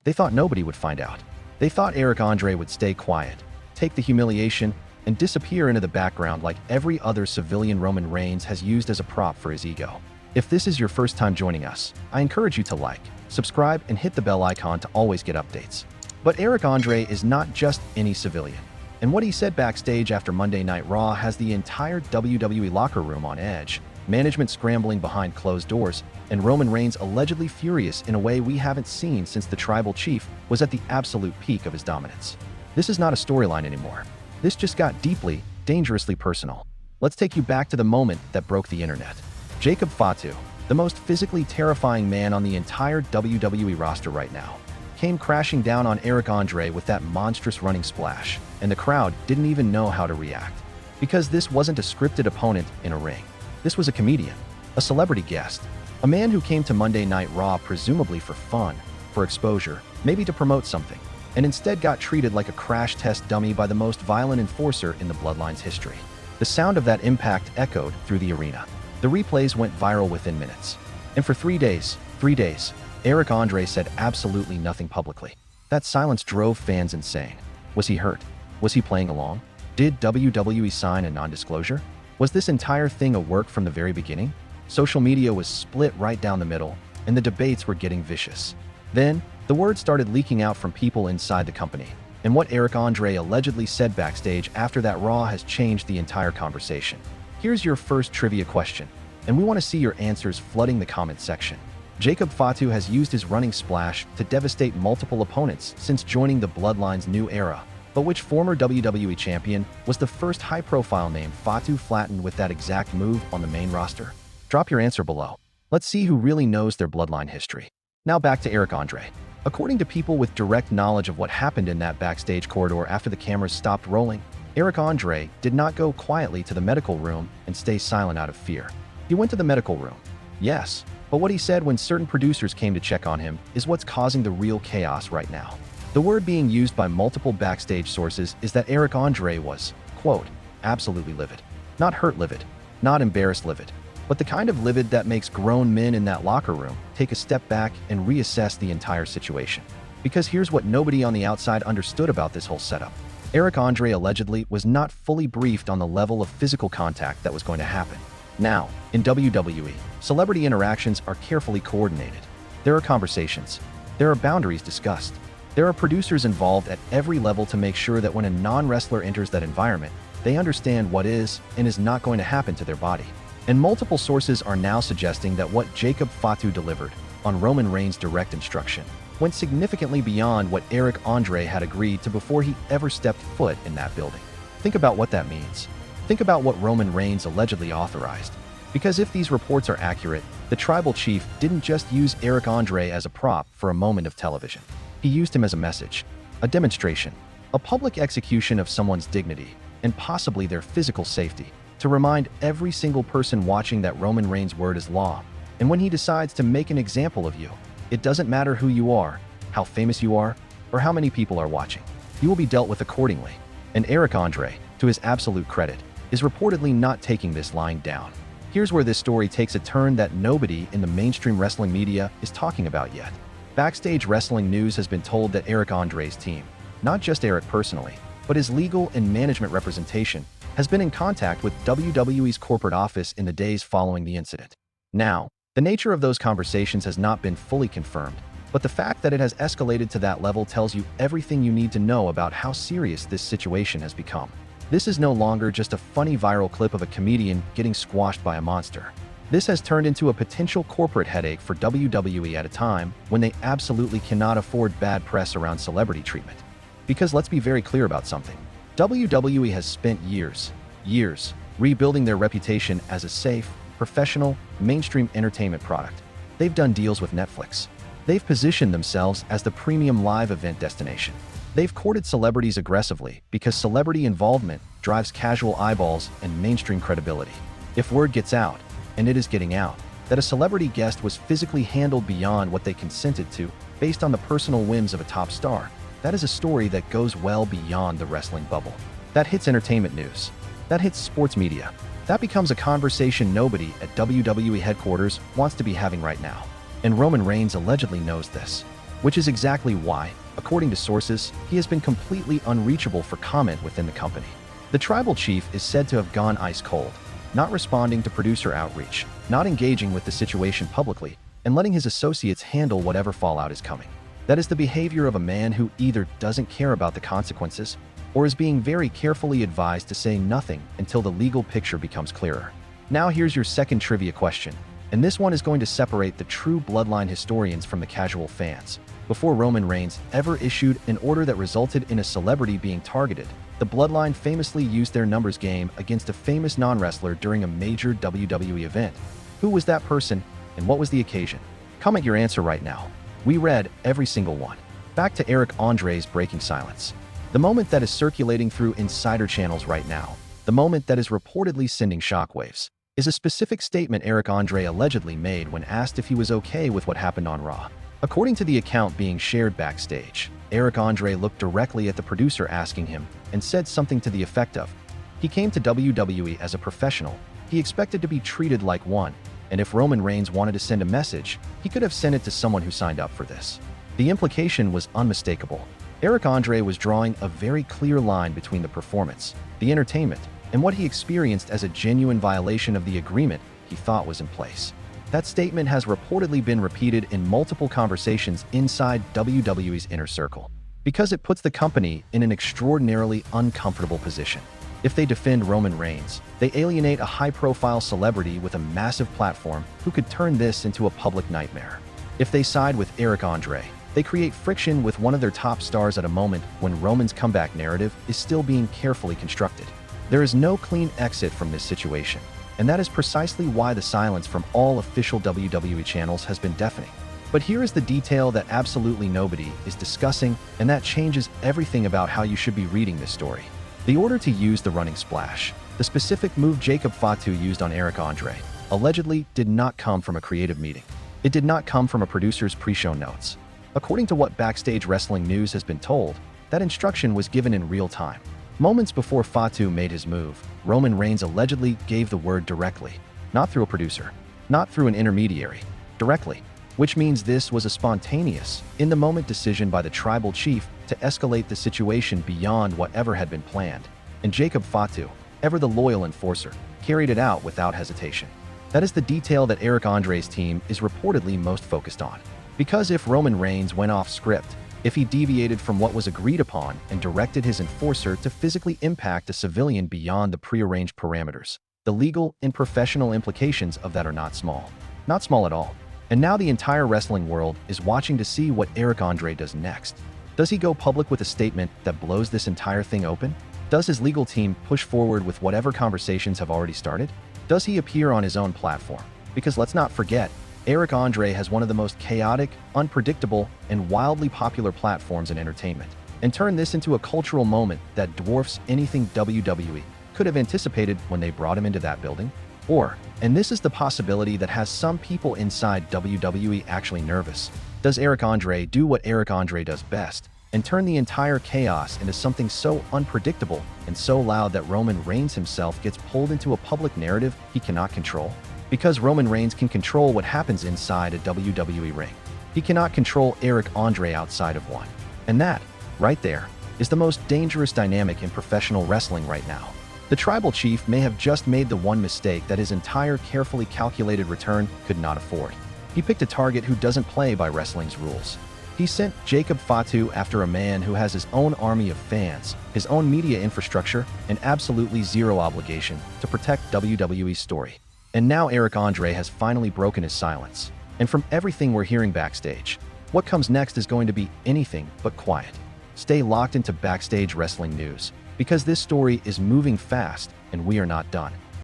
They thought nobody would find out. They thought Eric Andre would stay quiet, take the humiliation, and disappear into the background like every other civilian Roman Reigns has used as a prop for his ego. If this is your first time joining us, I encourage you to like, subscribe, and hit the bell icon to always get updates. But Eric Andre is not just any civilian. And what he said backstage after Monday Night Raw has the entire WWE locker room on edge, management scrambling behind closed doors, and Roman Reigns allegedly furious in a way we haven't seen since the tribal chief was at the absolute peak of his dominance. This is not a storyline anymore. This just got deeply, dangerously personal. Let's take you back to the moment that broke the internet. Jacob Fatu, the most physically terrifying man on the entire WWE roster right now, came crashing down on Eric Andre with that monstrous running splash, and the crowd didn't even know how to react. Because this wasn't a scripted opponent in a ring. This was a comedian, a celebrity guest, a man who came to Monday Night Raw presumably for fun, for exposure, maybe to promote something, and instead got treated like a crash test dummy by the most violent enforcer in the Bloodline's history. The sound of that impact echoed through the arena. The replays went viral within minutes. And for 3 days, Eric Andre said absolutely nothing publicly. That silence drove fans insane. Was he hurt? Was he playing along? Did WWE sign a non-disclosure? Was this entire thing a work from the very beginning? Social media was split right down the middle, and the debates were getting vicious. Then, the word started leaking out from people inside the company, and what Eric Andre allegedly said backstage after that Raw has changed the entire conversation. Here's your first trivia question, and we want to see your answers flooding the comment section. Jacob Fatu has used his running splash to devastate multiple opponents since joining the Bloodline's new era, but which former WWE champion was the first high-profile name Fatu flattened with that exact move on the main roster? Drop your answer below. Let's see who really knows their Bloodline history. Now back to Eric Andre. According to people with direct knowledge of what happened in that backstage corridor after the cameras stopped rolling, Eric Andre did not go quietly to the medical room and stay silent out of fear. He went to the medical room, yes, but what he said when certain producers came to check on him is what's causing the real chaos right now. The word being used by multiple backstage sources is that Eric Andre was, quote, absolutely livid. Not hurt livid, not embarrassed livid, but the kind of livid that makes grown men in that locker room take a step back and reassess the entire situation. Because here's what nobody on the outside understood about this whole setup. Eric Andre allegedly was not fully briefed on the level of physical contact that was going to happen. Now, in WWE, celebrity interactions are carefully coordinated. There are conversations. There are boundaries discussed. There are producers involved at every level to make sure that when a non-wrestler enters that environment, they understand what is and is not going to happen to their body. And multiple sources are now suggesting that what Jacob Fatu delivered on Roman Reigns' direct instruction went significantly beyond what Eric Andre had agreed to before he ever stepped foot in that building. Think about what that means. Think about what Roman Reigns allegedly authorized. Because if these reports are accurate, the tribal chief didn't just use Eric Andre as a prop for a moment of television. He used him as a message, a demonstration, a public execution of someone's dignity, and possibly their physical safety, to remind every single person watching that Roman Reigns' word is law. And when he decides to make an example of you, it doesn't matter who you are, how famous you are, or how many people are watching. You will be dealt with accordingly. And Eric Andre, to his absolute credit, is reportedly not taking this lying down. Here's where this story takes a turn that nobody in the mainstream wrestling media is talking about yet. Backstage Wrestling News has been told that Eric Andre's team, not just Eric personally, but his legal and management representation, has been in contact with WWE's corporate office in the days following the incident. Now, the nature of those conversations has not been fully confirmed, but the fact that it has escalated to that level tells you everything you need to know about how serious this situation has become. This is no longer just a funny viral clip of a comedian getting squashed by a monster. This has turned into a potential corporate headache for WWE at a time when they absolutely cannot afford bad press around celebrity treatment. Because let's be very clear about something. WWE has spent years rebuilding their reputation as a safe, professional, mainstream entertainment product. They've done deals with Netflix. They've positioned themselves as the premium live event destination. They've courted celebrities aggressively because celebrity involvement drives casual eyeballs and mainstream credibility. If word gets out, and it is getting out, that a celebrity guest was physically handled beyond what they consented to based on the personal whims of a top star, that is a story that goes well beyond the wrestling bubble. That hits entertainment news. That hits sports media. That becomes a conversation nobody at WWE headquarters wants to be having right now. And Roman Reigns allegedly knows this. which is exactly why, according to sources, he has been completely unreachable for comment within the company. The tribal chief is said to have gone ice cold, not responding to producer outreach, not engaging with the situation publicly, and letting his associates handle whatever fallout is coming. That is the behavior of a man who either doesn't care about the consequences or is being very carefully advised to say nothing until the legal picture becomes clearer. Now here's your second trivia question, and this one is going to separate the true Bloodline historians from the casual fans. Before Roman Reigns ever issued an order that resulted in a celebrity being targeted, the Bloodline famously used their numbers game against a famous non-wrestler during a major WWE event. Who was that person, and what was the occasion? Comment your answer right now. We read every single one. Back to Eric Andre's breaking silence. The moment that is circulating through insider channels right now, the moment that is reportedly sending shockwaves, is a specific statement Eric Andre allegedly made when asked if he was okay with what happened on Raw. According to the account being shared backstage, Eric Andre looked directly at the producer asking him and said something to the effect of, "He came to WWE as a professional. He expected to be treated like one, and if Roman Reigns wanted to send a message, he could have sent it to someone who signed up for this." The implication was unmistakable. Eric Andre was drawing a very clear line between the performance, the entertainment, and what he experienced as a genuine violation of the agreement he thought was in place. That statement has reportedly been repeated in multiple conversations inside WWE's inner circle, because it puts the company in an extraordinarily uncomfortable position. If they defend Roman Reigns, they alienate a high-profile celebrity with a massive platform who could turn this into a public nightmare. If they side with Eric Andre, they create friction with one of their top stars at a moment when Roman's comeback narrative is still being carefully constructed. There is no clean exit from this situation, and that is precisely why the silence from all official WWE channels has been deafening. But here is the detail that absolutely nobody is discussing, and that changes everything about how you should be reading this story. The order to use the running splash, the specific move Jacob Fatu used on Eric Andre, allegedly did not come from a creative meeting. It did not come from a producer's pre-show notes. According to what Backstage Wrestling News has been told, that instruction was given in real time. Moments before Fatu made his move, Roman Reigns allegedly gave the word directly, not through a producer, not through an intermediary, directly, which means this was a spontaneous, in-the-moment decision by the tribal chief to escalate the situation beyond whatever had been planned, and Jacob Fatu, ever the loyal enforcer, carried it out without hesitation. That is the detail that Eric Andre's team is reportedly most focused on. Because if Roman Reigns went off script, if he deviated from what was agreed upon and directed his enforcer to physically impact a civilian beyond the prearranged parameters, the legal and professional implications of that are not small. Not small at all. And now the entire wrestling world is watching to see what Eric Andre does next. Does he go public with a statement that blows this entire thing open? Does his legal team push forward with whatever conversations have already started? Does he appear on his own platform? Because let's not forget, Eric Andre has one of the most chaotic, unpredictable, and wildly popular platforms in entertainment, and turn this into a cultural moment that dwarfs anything WWE could have anticipated when they brought him into that building. Or, and this is the possibility that has some people inside WWE actually nervous, does Eric Andre do what Eric Andre does best, and turn the entire chaos into something so unpredictable and so loud that Roman Reigns himself gets pulled into a public narrative he cannot control? Because Roman Reigns can control what happens inside a WWE ring, he cannot control Eric Andre outside of one. And that, right there, is the most dangerous dynamic in professional wrestling right now. The tribal chief may have just made the one mistake that his entire carefully calculated return could not afford. He picked a target who doesn't play by wrestling's rules. He sent Jacob Fatu after a man who has his own army of fans, his own media infrastructure, and absolutely zero obligation to protect WWE's story. And now Eric Andre has finally broken his silence. And from everything we're hearing backstage, what comes next is going to be anything but quiet. Stay locked into Backstage Wrestling News, because this story is moving fast and we are not done.